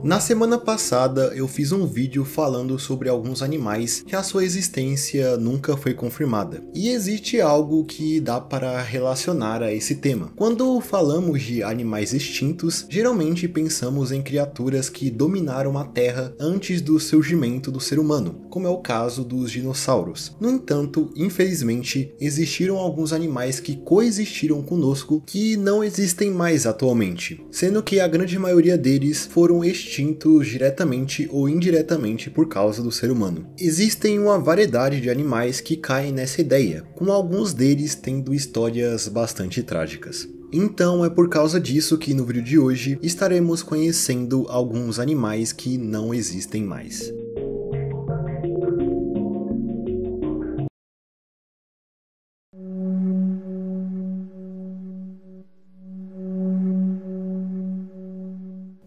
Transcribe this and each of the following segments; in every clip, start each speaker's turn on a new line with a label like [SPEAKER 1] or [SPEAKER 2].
[SPEAKER 1] Na semana passada eu fiz um vídeo falando sobre alguns animais que a sua existência nunca foi confirmada. E existe algo que dá para relacionar a esse tema. Quando falamos de animais extintos, geralmente pensamos em criaturas que dominaram a Terra antes do surgimento do ser humano, como é o caso dos dinossauros. No entanto, infelizmente, existiram alguns animais que coexistiram conosco que não existem mais atualmente, sendo que a grande maioria deles foram extintos diretamente ou indiretamente por causa do ser humano. Existem uma variedade de animais que caem nessa ideia, com alguns deles tendo histórias bastante trágicas. Então é por causa disso que no vídeo de hoje estaremos conhecendo alguns animais que não existem mais.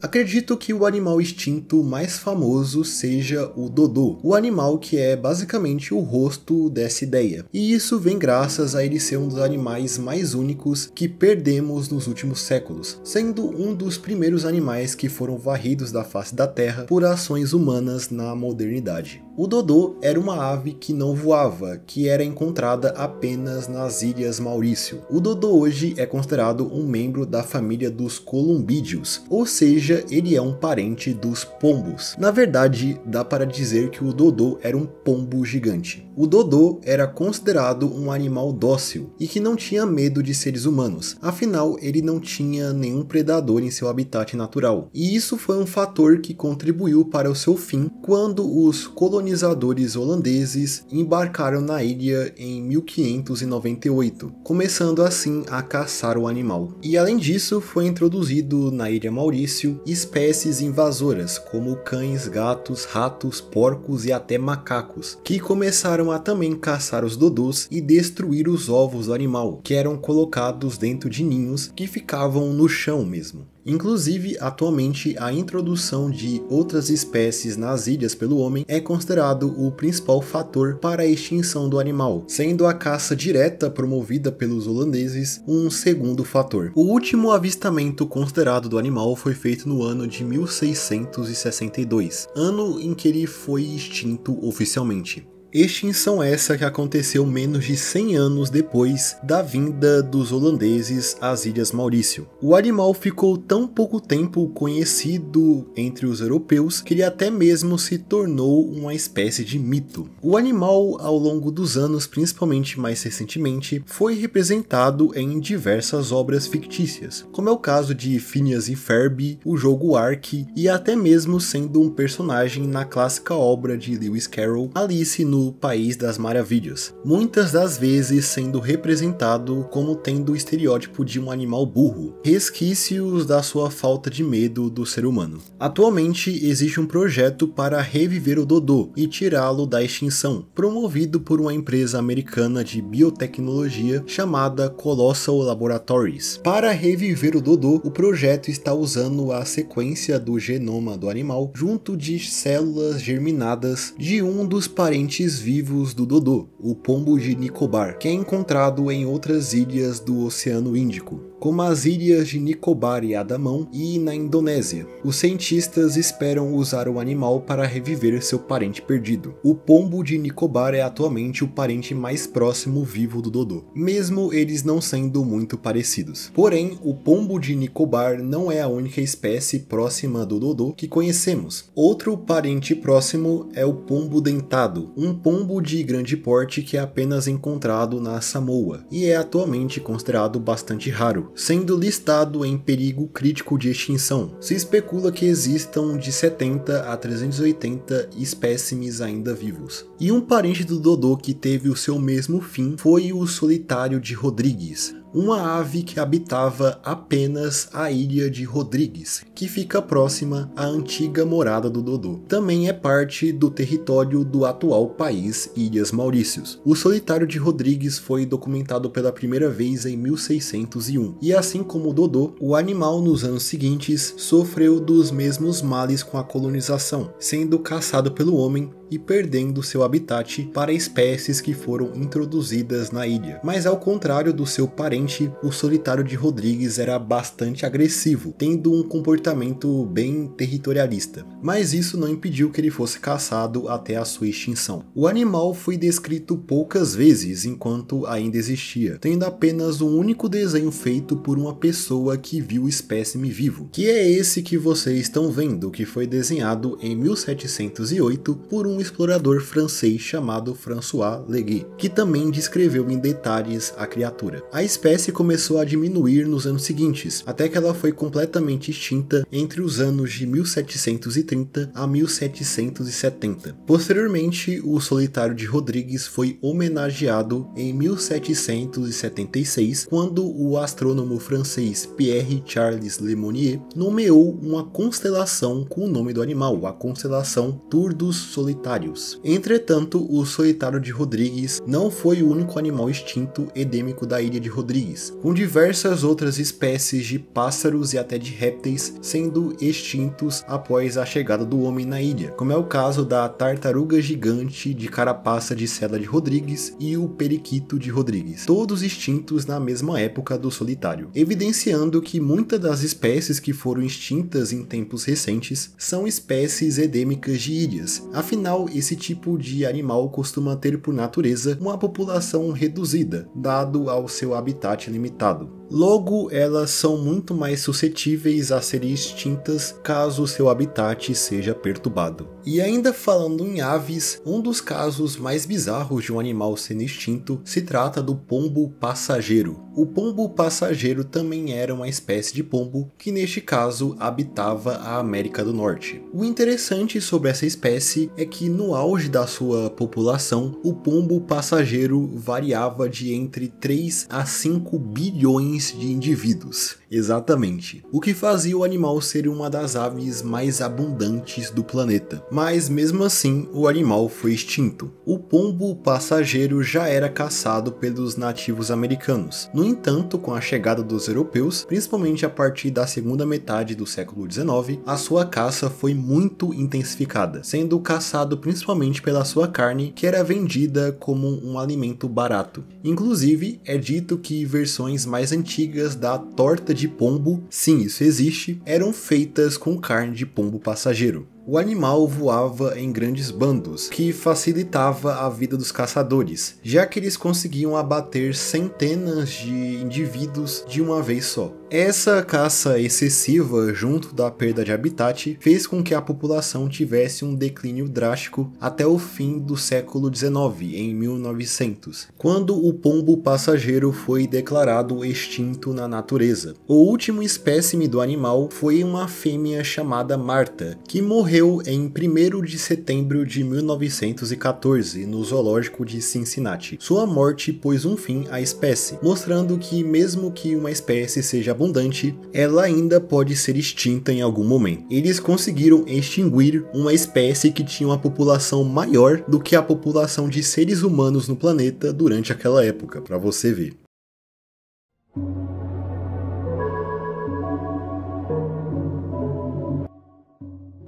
[SPEAKER 1] Acredito que o animal extinto mais famoso seja o dodô, o animal que é basicamente o rosto dessa ideia. E isso vem graças a ele ser um dos animais mais únicos que perdemos nos últimos séculos, sendo um dos primeiros animais que foram varridos da face da Terra por ações humanas na modernidade. O dodô era uma ave que não voava, que era encontrada apenas nas Ilhas Maurício. O dodô hoje é considerado um membro da família dos columbídeos, ou seja, ele é um parente dos pombos. Na verdade, dá para dizer que o dodô era um pombo gigante. O dodô era considerado um animal dócil e que não tinha medo de seres humanos, afinal ele não tinha nenhum predador em seu habitat natural. E isso foi um fator que contribuiu para o seu fim quando os colonizadores holandeses embarcaram na ilha em 1598, começando assim a caçar o animal. E além disso, foi introduzido na Ilha Maurício espécies invasoras como cães, gatos, ratos, porcos e até macacos, que começaram a também caçar os dodôs e destruir os ovos do animal, que eram colocados dentro de ninhos que ficavam no chão mesmo. Inclusive, atualmente, a introdução de outras espécies nas ilhas pelo homem é considerado o principal fator para a extinção do animal, sendo a caça direta promovida pelos holandeses um segundo fator. O último avistamento considerado do animal foi feito no ano de 1662, ano em que ele foi extinto oficialmente. Extinção essa que aconteceu menos de 100 anos depois da vinda dos holandeses às Ilhas Maurício. O animal ficou tão pouco tempo conhecido entre os europeus que ele até mesmo se tornou uma espécie de mito. O animal, ao longo dos anos, principalmente mais recentemente, foi representado em diversas obras fictícias, como é o caso de Phineas e Ferb, o jogo Ark e até mesmo sendo um personagem na clássica obra de Lewis Carroll, Alice no País das Maravilhas, muitas das vezes sendo representado como tendo o estereótipo de um animal burro, resquícios da sua falta de medo do ser humano. Atualmente existe um projeto para reviver o dodô e tirá-lo da extinção, promovido por uma empresa americana de biotecnologia chamada Colossal Laboratories. Para reviver o dodô, o projeto está usando a sequência do genoma do animal junto de células germinadas de um dos parentes vivos do dodô, o pombo de Nicobar, que é encontrado em outras ilhas do Oceano Índico, como as ilhas de Nicobar e Andamão e na Indonésia. Os cientistas esperam usar o animal para reviver seu parente perdido. O pombo de Nicobar é atualmente o parente mais próximo vivo do dodô, mesmo eles não sendo muito parecidos. Porém, o pombo de Nicobar não é a única espécie próxima do dodô que conhecemos. Outro parente próximo é o pombo dentado, um pombo de grande porte que é apenas encontrado na Samoa e é atualmente considerado bastante raro, sendo listado em perigo crítico de extinção. Se especula que existam de 70 a 380 espécimes ainda vivos. E um parente do dodô que teve o seu mesmo fim foi o solitário de Rodrigues, uma ave que habitava apenas a ilha de Rodrigues, que fica próxima à antiga morada do dodô. Também é parte do território do atual país Ilhas Maurícios. O solitário de Rodrigues foi documentado pela primeira vez em 1601, e assim como o dodô, o animal nos anos seguintes sofreu dos mesmos males com a colonização, sendo caçado pelo homem e perdendo seu habitat para espécies que foram introduzidas na ilha. Mas ao contrário do seu parente Inicialmente, o solitário de Rodrigues era bastante agressivo, tendo um comportamento bem territorialista, mas isso não impediu que ele fosse caçado até a sua extinção. O animal foi descrito poucas vezes enquanto ainda existia, tendo apenas um único desenho feito por uma pessoa que viu o espécime vivo, que é esse que vocês estão vendo, que foi desenhado em 1708 por um explorador francês chamado François Leguet, que também descreveu em detalhes a criatura. A espécie começou a diminuir nos anos seguintes, até que ela foi completamente extinta entre os anos de 1730 a 1770. Posteriormente, o solitário de Rodrigues foi homenageado em 1776, quando o astrônomo francês Pierre Charles Lemonnier nomeou uma constelação com o nome do animal, a constelação Turdus Solitarius. Entretanto, o solitário de Rodrigues não foi o único animal extinto endêmico da ilha de Rodrigues, com diversas outras espécies de pássaros e até de répteis sendo extintos após a chegada do homem na ilha, como é o caso da tartaruga gigante de carapaça de seda de Rodrigues e o periquito de Rodrigues, todos extintos na mesma época do solitário, evidenciando que muitas das espécies que foram extintas em tempos recentes são espécies endêmicas de ilhas. Afinal, esse tipo de animal costuma ter por natureza uma população reduzida, dado ao seu habitat limitado. Logo, elas são muito mais suscetíveis a serem extintas caso seu habitat seja perturbado. E ainda falando em aves, um dos casos mais bizarros de um animal sendo extinto se trata do pombo passageiro. O pombo passageiro também era uma espécie de pombo que neste caso habitava a América do Norte. O interessante sobre essa espécie é que no auge da sua população, o pombo passageiro variava de entre 3 a 5 bilhões de indivíduos. Exatamente. O que fazia o animal ser uma das aves mais abundantes do planeta. Mas mesmo assim, o animal foi extinto. O pombo passageiro já era caçado pelos nativos americanos. No entanto, com a chegada dos europeus, principalmente a partir da segunda metade do século XIX, a sua caça foi muito intensificada, sendo caçado principalmente pela sua carne, que era vendida como um alimento barato. Inclusive, é dito que versões mais antigas da torta de pombo, sim, isso existe, eram feitas com carne de pombo passageiro. O animal voava em grandes bandos, que facilitava a vida dos caçadores, já que eles conseguiam abater centenas de indivíduos de uma vez só. Essa caça excessiva, junto da perda de habitat, fez com que a população tivesse um declínio drástico até o fim do século XIX, em 1900, quando o pombo passageiro foi declarado extinto na natureza. O último espécime do animal foi uma fêmea chamada Marta, que morreu em 1º de setembro de 1914 no zoológico de Cincinnati. Sua morte pôs um fim à espécie, mostrando que mesmo que uma espécie seja abundante, ela ainda pode ser extinta em algum momento. Eles conseguiram extinguir uma espécie que tinha uma população maior do que a população de seres humanos no planeta durante aquela época, para você ver.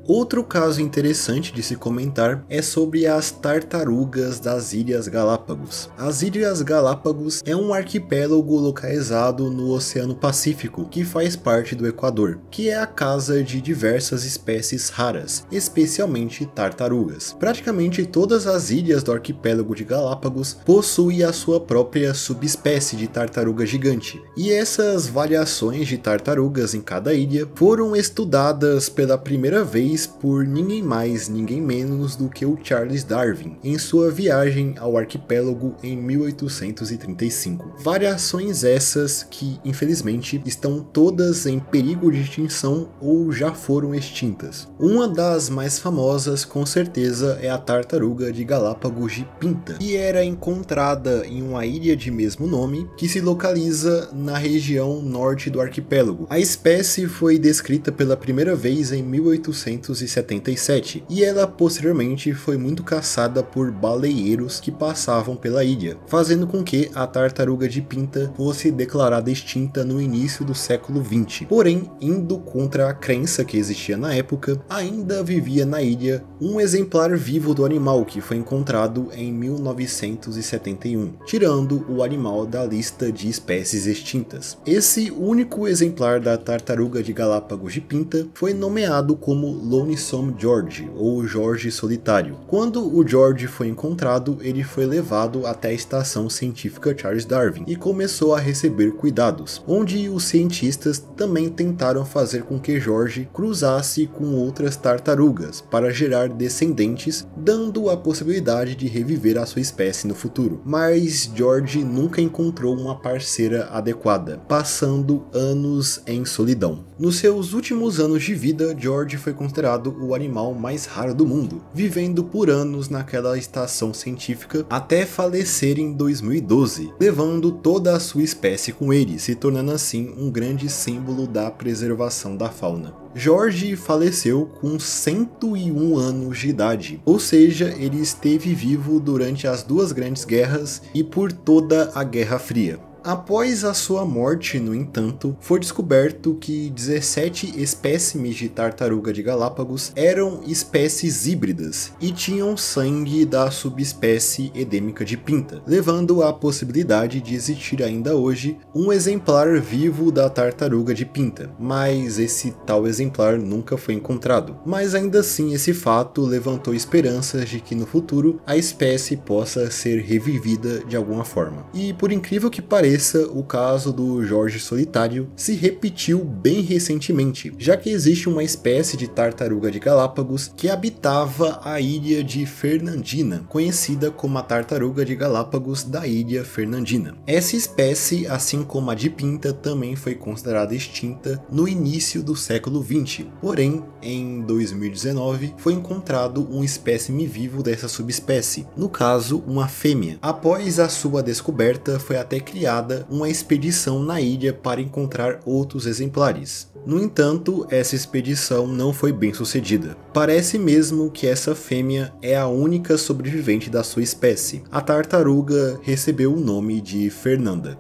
[SPEAKER 1] Outro caso interessante de se comentar é sobre as tartarugas das Ilhas Galápagos. As Ilhas Galápagos é um arquipélago localizado no Oceano Pacífico, que faz parte do Equador, que é a casa de diversas espécies raras, especialmente tartarugas. Praticamente todas as ilhas do arquipélago de Galápagos possuem a sua própria subespécie de tartaruga gigante, e essas variações de tartarugas em cada ilha foram estudadas pela primeira vez por ninguém mais, ninguém menos do que o Charles Darwin, em sua viagem ao arquipélago em 1835. Variações essas que, infelizmente, estão todas em perigo de extinção ou já foram extintas. Uma das mais famosas, com certeza, é a tartaruga de Galápagos de Pinta, que era encontrada em uma ilha de mesmo nome, que se localiza na região norte do arquipélago. A espécie foi descrita pela primeira vez em 1835 1977, e ela posteriormente foi muito caçada por baleeiros que passavam pela ilha, fazendo com que a tartaruga de pinta fosse declarada extinta no início do século XX. Porém, indo contra a crença que existia na época, ainda vivia na ilha um exemplar vivo do animal que foi encontrado em 1971, tirando o animal da lista de espécies extintas. Esse único exemplar da tartaruga de Galápagos de pinta foi nomeado como Lonesome George, ou Jorge Solitário. Quando o George foi encontrado, ele foi levado até a estação científica Charles Darwin e começou a receber cuidados, onde os cientistas também tentaram fazer com que George cruzasse com outras tartarugas para gerar descendentes, dando a possibilidade de reviver a sua espécie no futuro. Mas George nunca encontrou uma parceira adequada, passando anos em solidão. Nos seus últimos anos de vida, George foi considerado o animal mais raro do mundo, vivendo por anos naquela estação científica até falecer em 2012, levando toda a sua espécie com ele, se tornando assim um grande símbolo da preservação da fauna. George faleceu com 101 anos de idade, ou seja, ele esteve vivo durante as duas grandes guerras e por toda a Guerra Fria. Após a sua morte, no entanto, foi descoberto que 17 espécimes de tartaruga de Galápagos eram espécies híbridas e tinham sangue da subespécie endêmica de pinta, levando à possibilidade de existir ainda hoje um exemplar vivo da tartaruga de pinta, mas esse tal exemplar nunca foi encontrado. Mas ainda assim, esse fato levantou esperanças de que no futuro a espécie possa ser revivida de alguma forma. E por incrível que pareça, o caso do Jorge Solitário se repetiu bem recentemente, já que existe uma espécie de tartaruga de Galápagos que habitava a ilha de Fernandina, conhecida como a tartaruga de Galápagos da ilha Fernandina. Essa espécie, assim como a de pinta, também foi considerada extinta no início do século XX, porém, em 2019, foi encontrado um espécime vivo dessa subespécie, no caso, uma fêmea. Após a sua descoberta, foi até criada uma expedição na ilha para encontrar outros exemplares. No entanto, essa expedição não foi bem sucedida. Parece mesmo que essa fêmea é a única sobrevivente da sua espécie. A tartaruga recebeu o nome de Fernanda.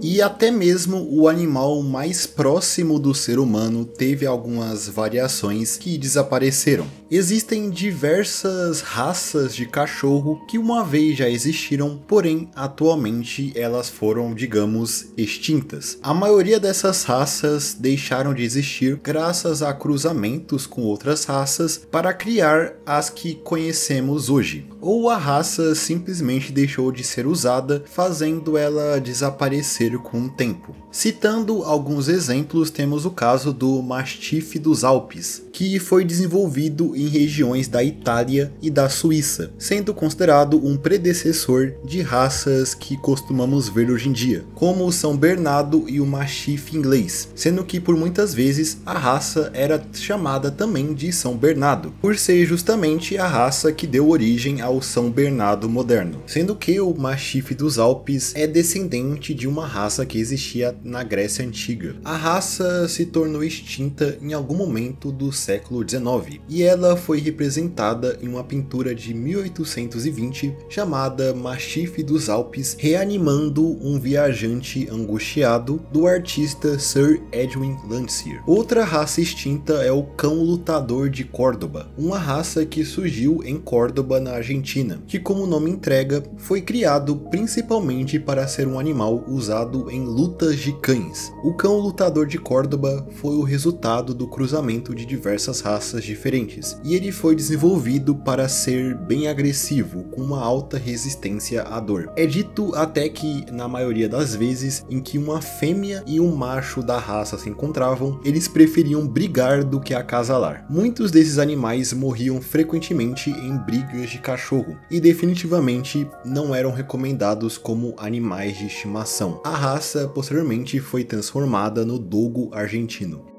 [SPEAKER 1] E até mesmo o animal mais próximo do ser humano teve algumas variações que desapareceram. Existem diversas raças de cachorro que uma vez já existiram, porém atualmente elas foram, digamos, extintas. A maioria dessas raças deixaram de existir graças a cruzamentos com outras raças para criar as que conhecemos hoje. Ou a raça simplesmente deixou de ser usada, fazendo ela desaparecer com o tempo. Citando alguns exemplos, temos o caso do Mastiff dos Alpes, que foi desenvolvido em regiões da Itália e da Suíça, sendo considerado um predecessor de raças que costumamos ver hoje em dia, como o São Bernardo e o Mastiff inglês, sendo que por muitas vezes a raça era chamada também de São Bernardo, por ser justamente a raça que deu origem ao São Bernardo moderno, sendo que o Mastiff dos Alpes é descendente de uma raça que existia na Grécia Antiga. A raça se tornou extinta em algum momento do século XIX, e ela foi representada em uma pintura de 1820 chamada Mastiff dos Alpes, reanimando um viajante angustiado, do artista Sir Edwin Landseer. Outra raça extinta é o cão lutador de Córdoba, uma raça que surgiu em Córdoba, na Argentina, que, como o nome entrega, foi criado principalmente para ser um animal usado usado em lutas de cães. O cão lutador de Córdoba foi o resultado do cruzamento de diversas raças diferentes, e ele foi desenvolvido para ser bem agressivo, com uma alta resistência à dor. É dito até que, na maioria das vezes em que uma fêmea e um macho da raça se encontravam, eles preferiam brigar do que acasalar. Muitos desses animais morriam frequentemente em brigas de cachorro, e definitivamente não eram recomendados como animais de estimação. A raça posteriormente foi transformada no dogo argentino.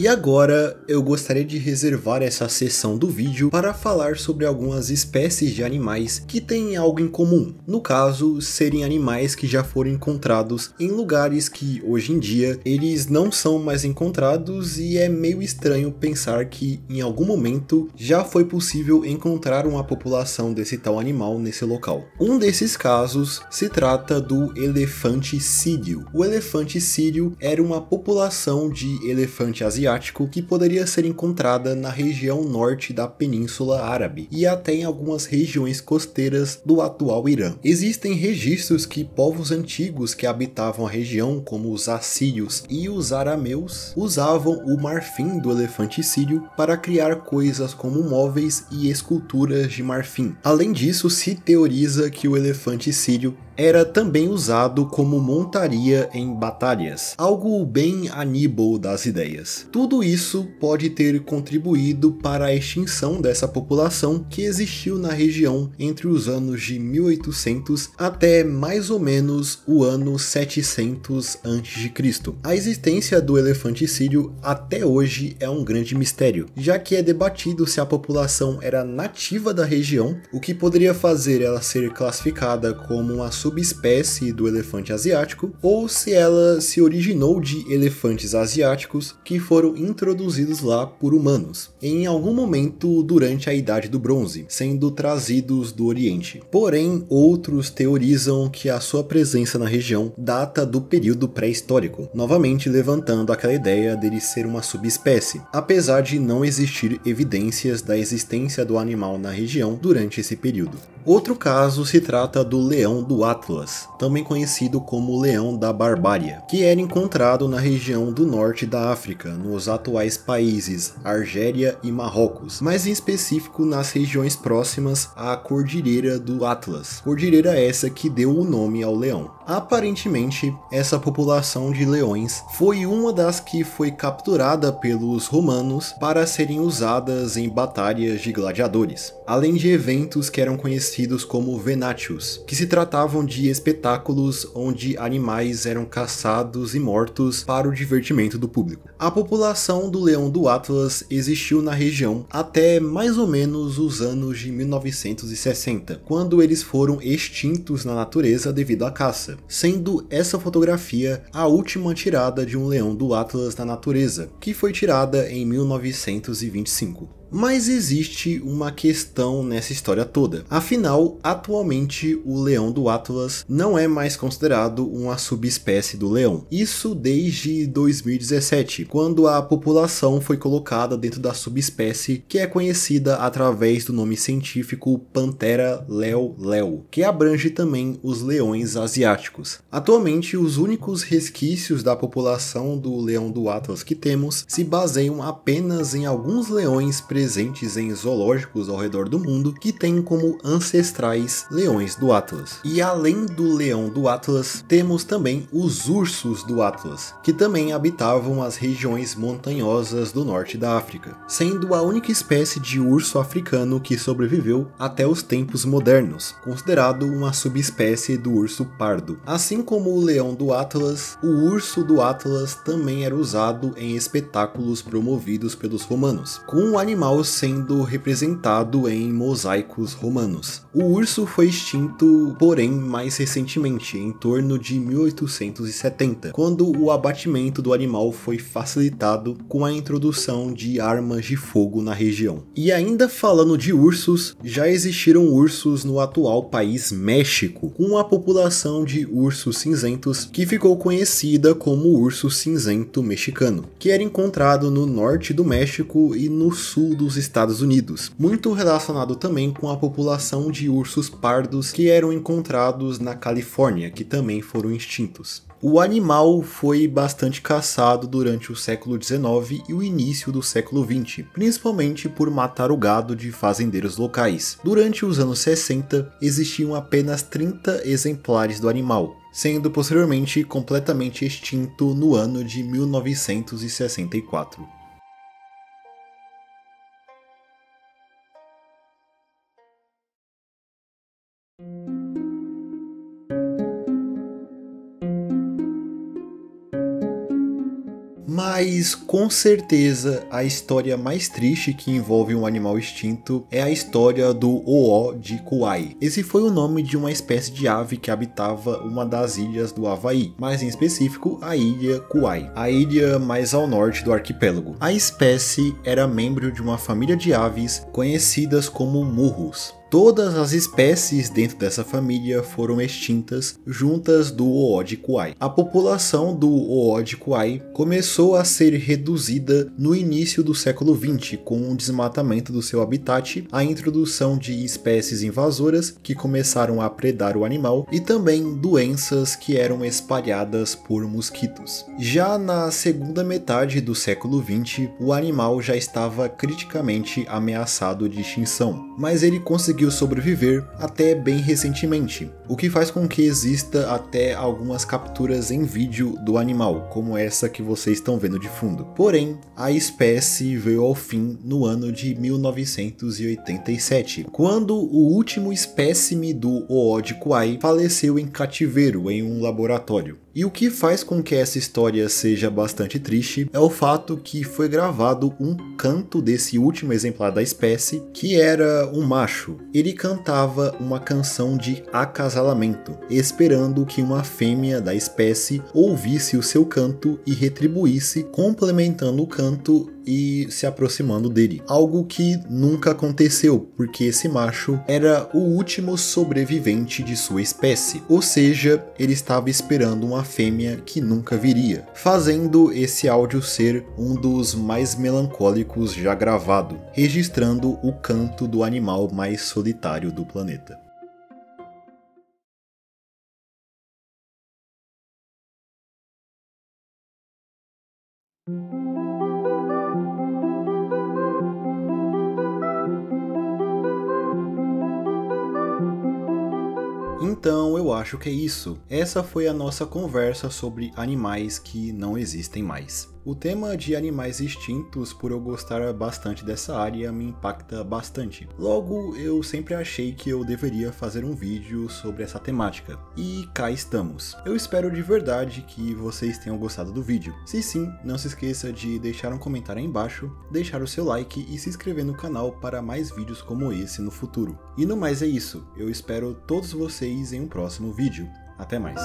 [SPEAKER 1] E agora eu gostaria de reservar essa seção do vídeo para falar sobre algumas espécies de animais que têm algo em comum. No caso, serem animais que já foram encontrados em lugares que hoje em dia eles não são mais encontrados, e é meio estranho pensar que em algum momento já foi possível encontrar uma população desse tal animal nesse local. Um desses casos se trata do elefante sírio. O elefante sírio era uma população de elefante asiático que poderia ser encontrada na região norte da Península Árabe e até em algumas regiões costeiras do atual Irã. Existem registros que povos antigos que habitavam a região, como os assírios e os arameus, usavam o marfim do elefante sírio para criar coisas como móveis e esculturas de marfim. Além disso, se teoriza que o elefante sírio era também usado como montaria em batalhas, algo bem Aníbal das ideias. Tudo isso pode ter contribuído para a extinção dessa população que existiu na região entre os anos de 1800 até mais ou menos o ano 700 a.C. A existência do elefante sírio até hoje é um grande mistério, já que é debatido se a população era nativa da região, o que poderia fazer ela ser classificada como uma subespécie do elefante asiático, ou se ela se originou de elefantes asiáticos que foram introduzidos lá por humanos, em algum momento durante a Idade do Bronze, sendo trazidos do Oriente. Porém, outros teorizam que a sua presença na região data do período pré-histórico, novamente levantando aquela ideia dele ser uma subespécie, apesar de não existir evidências da existência do animal na região durante esse período. Outro caso se trata do leão do Atlas, também conhecido como leão da Barbária, que era encontrado na região do norte da África, nos atuais países Argélia e Marrocos, mas em específico nas regiões próximas à Cordilheira do Atlas, cordilheira essa que deu o nome ao leão. Aparentemente, essa população de leões foi uma das que foi capturada pelos romanos para serem usadas em batalhas de gladiadores, além de eventos que eram conhecidos como venatios, que se tratavam de espetáculos onde animais eram caçados e mortos para o divertimento do público. A população do leão do Atlas existiu na região até mais ou menos os anos de 1960, quando eles foram extintos na natureza devido à caça, sendo essa fotografia a última tirada de um leão do Atlas na natureza, que foi tirada em 1925. Mas existe uma questão nessa história toda. Afinal, atualmente o leão do Atlas não é mais considerado uma subespécie do leão. Isso desde 2017, quando a população foi colocada dentro da subespécie que é conhecida através do nome científico Panthera leo-leo, que abrange também os leões asiáticos. Atualmente, os únicos resquícios da população do leão do Atlas que temos se baseiam apenas em alguns leões presentes em zoológicos ao redor do mundo que têm como ancestrais leões do Atlas. E além do leão do Atlas, temos também os ursos do Atlas, que também habitavam as regiões montanhosas do norte da África, sendo a única espécie de urso africano que sobreviveu até os tempos modernos, considerado uma subespécie do urso pardo. Assim como o leão do Atlas, o urso do Atlas também era usado em espetáculos promovidos pelos romanos, com um animal animal sendo representado em mosaicos romanos. O urso foi extinto, porém, mais recentemente, em torno de 1870, quando o abatimento do animal foi facilitado com a introdução de armas de fogo na região. E ainda falando de ursos, já existiram ursos no atual país México, com uma população de ursos cinzentos que ficou conhecida como urso cinzento mexicano, que era encontrado no norte do México e no sul dos Estados Unidos, muito relacionado também com a população de ursos pardos que eram encontrados na Califórnia, que também foram extintos. O animal foi bastante caçado durante o século XIX e o início do século XX, principalmente por matar o gado de fazendeiros locais. Durante os anos 60, existiam apenas 30 exemplares do animal, sendo posteriormente completamente extinto no ano de 1964. Mas com certeza a história mais triste que envolve um animal extinto é a história do O'odham de Kauai. Esse foi o nome de uma espécie de ave que habitava uma das ilhas do Havaí, mais em específico a ilha Kauai, a ilha mais ao norte do arquipélago. A espécie era membro de uma família de aves conhecidas como murros. Todas as espécies dentro dessa família foram extintas juntas do O'odham de Kauai. A população do O'odham de Kauai começou a ser reduzida no início do século XX com o desmatamento do seu habitat, a introdução de espécies invasoras que começaram a predar o animal e também doenças que eram espalhadas por mosquitos. Já na segunda metade do século XX, o animal já estava criticamente ameaçado de extinção, mas ele conseguiu sobreviver até bem recentemente, o que faz com que exista até algumas capturas em vídeo do animal, como essa que vocês estão vendo de fundo. Porém, a espécie veio ao fim no ano de 1987, quando o último espécime do O'odham de Kauai faleceu em cativeiro em um laboratório. E o que faz com que essa história seja bastante triste é o fato que foi gravado um canto desse último exemplar da espécie, que era um macho. Ele cantava uma canção de acasalamento, esperando que uma fêmea da espécie ouvisse o seu canto e retribuísse, complementando o canto e se aproximando dele. Algo que nunca aconteceu, porque esse macho era o último sobrevivente de sua espécie, ou seja, ele estava esperando uma fêmea que nunca viria, fazendo esse áudio ser um dos mais melancólicos já gravado, registrando o canto do animal mais solitário do planeta. Então eu acho que é isso. Essa foi a nossa conversa sobre animais que não existem mais. O tema de animais extintos, por eu gostar bastante dessa área, me impacta bastante. Logo, eu sempre achei que eu deveria fazer um vídeo sobre essa temática. E cá estamos. Eu espero de verdade que vocês tenham gostado do vídeo. Se sim, não se esqueça de deixar um comentário aí embaixo, deixar o seu like e se inscrever no canal para mais vídeos como esse no futuro. E no mais é isso. Eu espero todos vocês em um próximo vídeo. Até mais.